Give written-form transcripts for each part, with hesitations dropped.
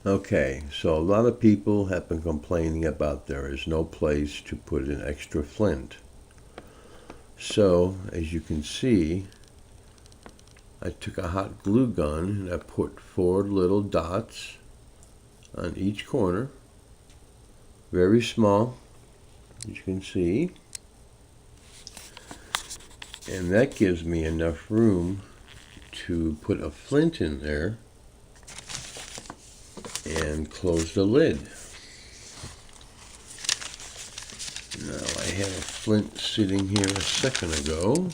Okay, so a lot of people have been complaining about there is no place to put an extra flint. So, as you can see, I took a hot glue gun and I put 4 little dots on each corner. Very small, as you can see. And that gives me enough room to put a flint in there and close the lid. Now I had a flint sitting here a second ago.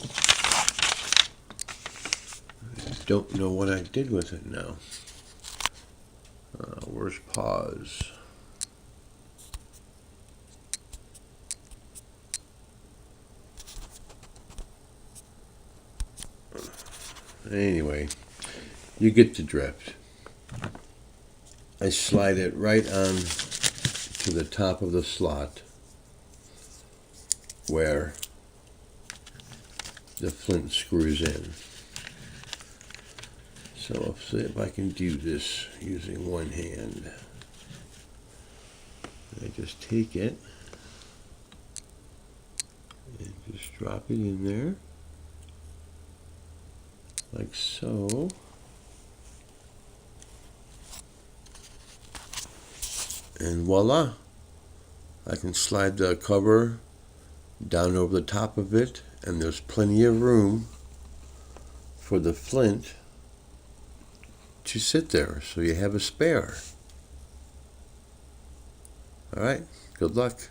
I don't know what I did with it now. Where's pause? Anyway, you get the drift. I slide it right on to the top of the slot where the flint screws in. So let's see if I can do this using one hand. I just take it and just drop it in there, like so. And voila! I can slide the cover down over the top of it, and there's plenty of room for the flint to sit there, so you have a spare. All right, good luck.